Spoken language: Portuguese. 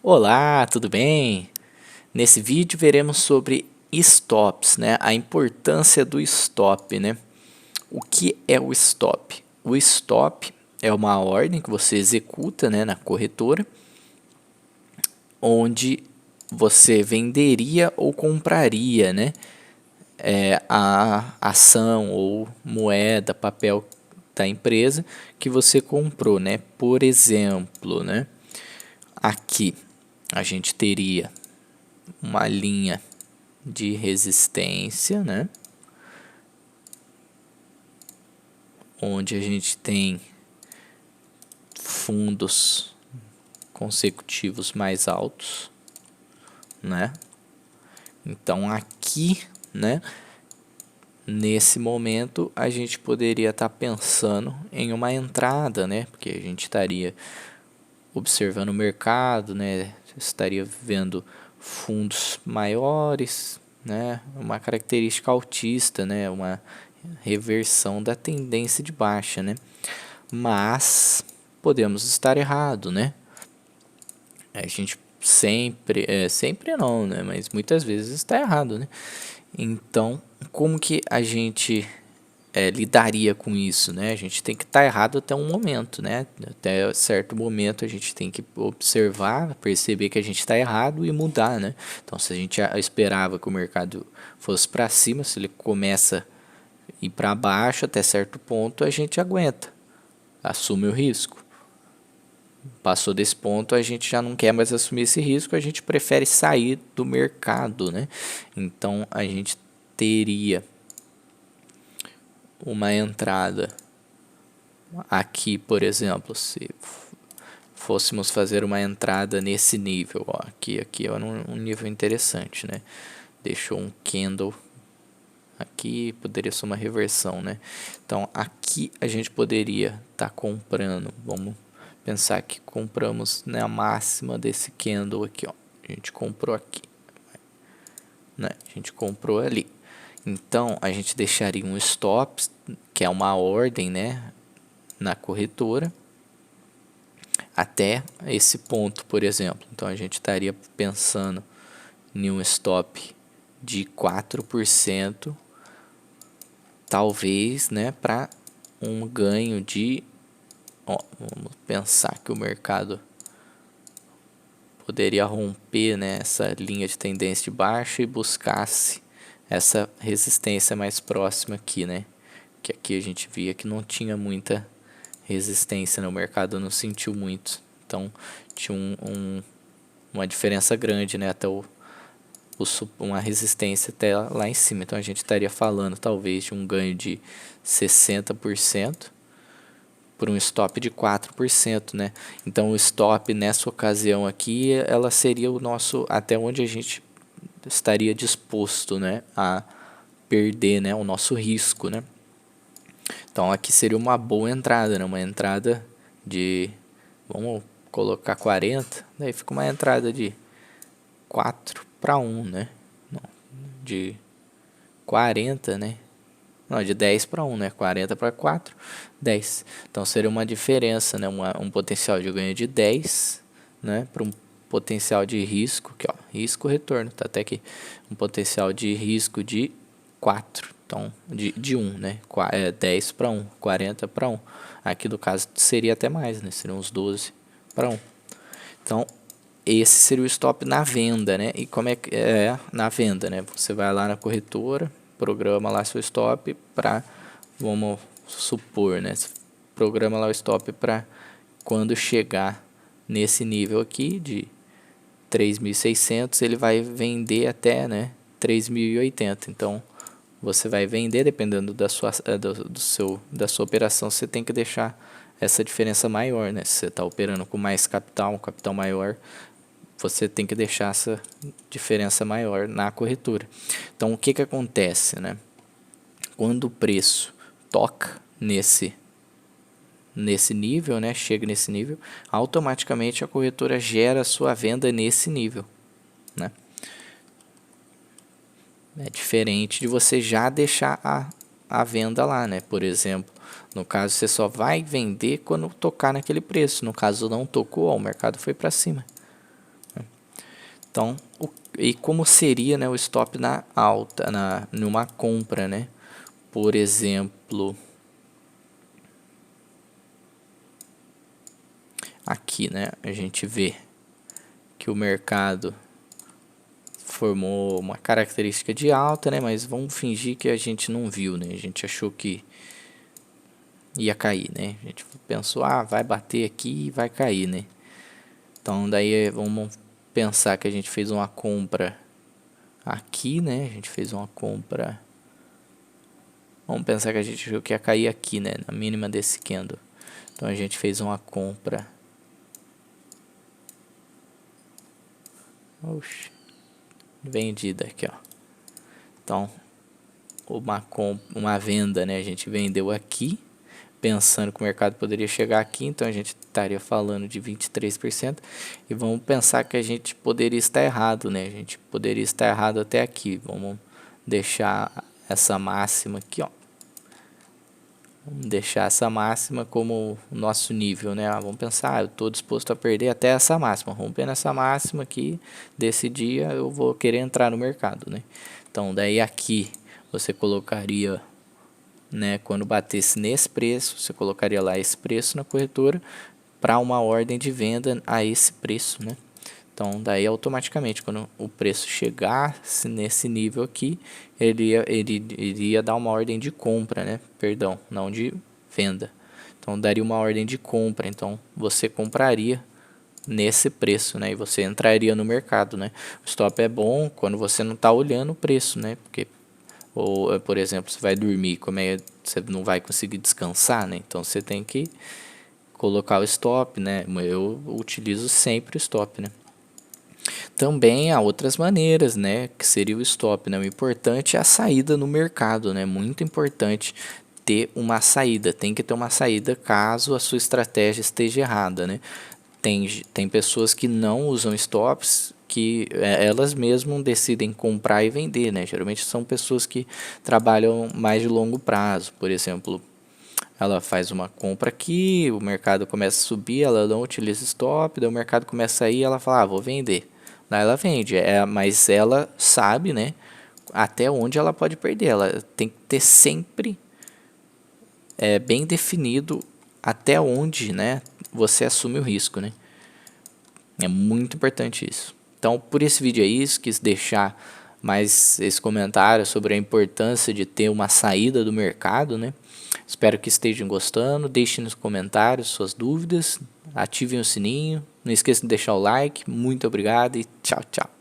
Olá, tudo bem? Nesse vídeo veremos sobre stops, né? A importância do stop, né? O que é o stop? O stop é uma ordem que você executa, né, na corretora, onde você venderia ou compraria, né, a ação ou moeda, papel da empresa que você comprou, né? Por exemplo, né? Aqui a gente teria uma linha de resistência, né? Onde a gente tem fundos consecutivos mais altos, né? Então aqui, né? Nesse momento a gente poderia estar pensando em uma entrada, né? Porque a gente estaria observando o mercado, né? Estaria vendo fundos maiores, né? Uma característica altista, né? Uma reversão da tendência de baixa, né? Mas podemos estar errado, né? A gente sempre não, né? Mas muitas vezes está errado, né? Então, como que a gente lidaria com isso, né? A gente tem que estar errado até um momento, né? Até certo momento a gente tem que observar, perceber que a gente está errado e mudar, né? Então, se a gente esperava que o mercado fosse para cima, se ele começa a ir para baixo até certo ponto, a gente aguenta, assume o risco. Passou desse ponto, a gente já não quer mais assumir esse risco, a gente prefere sair do mercado, né? Então, a gente teria uma entrada aqui, por exemplo, se fôssemos fazer uma entrada nesse nível, ó, aqui é um nível interessante, né? Deixou um candle aqui, poderia ser uma reversão, né? Então aqui a gente poderia estar comprando, vamos pensar que compramos na máxima desse candle aqui, ó. A gente comprou aqui, né? A gente comprou ali. Então a gente deixaria um stop, que é uma ordem, né, na corretora, até esse ponto, por exemplo. Então a gente estaria pensando em um stop de 4%, talvez, né, para um ganho de, ó, vamos pensar que o mercado poderia romper, né, essa linha de tendência de baixa e buscasse essa resistência mais próxima aqui, né? Que aqui a gente via que não tinha muita resistência, né? O mercado não sentiu muito. Então tinha uma diferença grande, né? Até uma resistência até lá em cima. Então a gente estaria falando talvez de um ganho de 60% por um stop de 4%, né? Então o stop nessa ocasião aqui, ela seria o nosso, até onde a gente estaria disposto, né, a perder, né, o nosso risco, né? Então aqui seria uma boa entrada, né? Uma entrada de, vamos colocar 40, daí fica uma entrada de 4 para 1, né? Não, de 40, né? Não, de 10 para 1, né? 40 para 4, 10. Então seria uma diferença, né? Um potencial de ganho de 10, né? Para um potencial de risco, que ó, risco retorno, tá até aqui. Um potencial de risco de 4. Então, de 1, né? 10 para 1, 40 para 1. Aqui no caso seria até mais, né? Seriam uns 12 para 1. Então, esse seria o stop na venda, né? E como é que é na venda, né? Você vai lá na corretora, programa lá seu stop para, vamos supor, né? Você programa lá o stop para quando chegar nesse nível aqui de 3.600, ele vai vender até, né, 3.080. Então você vai vender, dependendo da sua, da sua operação, você tem que deixar essa diferença maior, né? Se você está operando com mais capital, um capital maior, você tem que deixar essa diferença maior na corretora. Então o que acontece, né? Quando o preço toca nesse nível, né? Chega nesse nível, automaticamente a corretora gera a sua venda nesse nível, né? É diferente de você já deixar a venda lá, né? Por exemplo, no caso você só vai vender quando tocar naquele preço. No caso não tocou, ó, o mercado foi para cima. Então, e como seria, né, o stop na alta, numa compra, né? Por exemplo, aqui, né, a gente vê que o mercado formou uma característica de alta, né, mas vamos fingir que a gente não viu, né? A gente achou que ia cair, né? A gente pensou, ah, vai bater aqui e vai cair, né? Então daí vamos pensar que a gente fez uma compra aqui, né? A gente fez uma compra. Vamos pensar que a gente achou que ia cair aqui, né? Na mínima desse candle. Então a gente fez uma compra. Oxi. Vendida aqui, ó. Então uma venda, né? A gente vendeu aqui, pensando que o mercado poderia chegar aqui, então a gente estaria falando de 23%, e vamos pensar que a gente poderia estar errado, né? A gente poderia estar errado até aqui. Vamos deixar essa máxima aqui, ó. Vamos deixar essa máxima como o nosso nível, né? Vamos pensar, eu estou disposto a perder até essa máxima. Rompendo essa máxima aqui, desse dia eu vou querer entrar no mercado, né? Então daí aqui você colocaria, né, quando batesse nesse preço, você colocaria lá esse preço na corretora para uma ordem de venda a esse preço, né? Então daí automaticamente quando o preço chegasse nesse nível aqui, ele iria dar uma ordem de compra, né? Perdão, não de venda. Então daria uma ordem de compra, então você compraria nesse preço, né? E você entraria no mercado, né? O stop é bom quando você não está olhando o preço, né? Porque, ou por exemplo, você vai dormir, você não vai conseguir descansar, né? Então você tem que colocar o stop, né? Eu utilizo sempre o stop, né? Também há outras maneiras, né, que seria o stop, né? O importante é a saída no mercado, né? Muito importante ter uma saída, tem que ter uma saída caso a sua estratégia esteja errada, né? Tem pessoas que não usam stops, que elas mesmas decidem comprar e vender, né? Geralmente são pessoas que trabalham mais de longo prazo, por exemplo, ela faz uma compra aqui, o mercado começa a subir, ela não utiliza stop, daí o mercado começa a ir, ela fala, ah, vou vender. Daí ela vende, mas ela sabe, né, até onde ela pode perder. Ela tem que ter sempre bem definido até onde, né, você assume o risco, né. É muito importante isso. Então, por esse vídeo é isso, quis deixar mais esse comentário sobre a importância de ter uma saída do mercado, né? Espero que estejam gostando, deixem nos comentários suas dúvidas, ativem o sininho, não esqueçam de deixar o like, muito obrigado e tchau, tchau.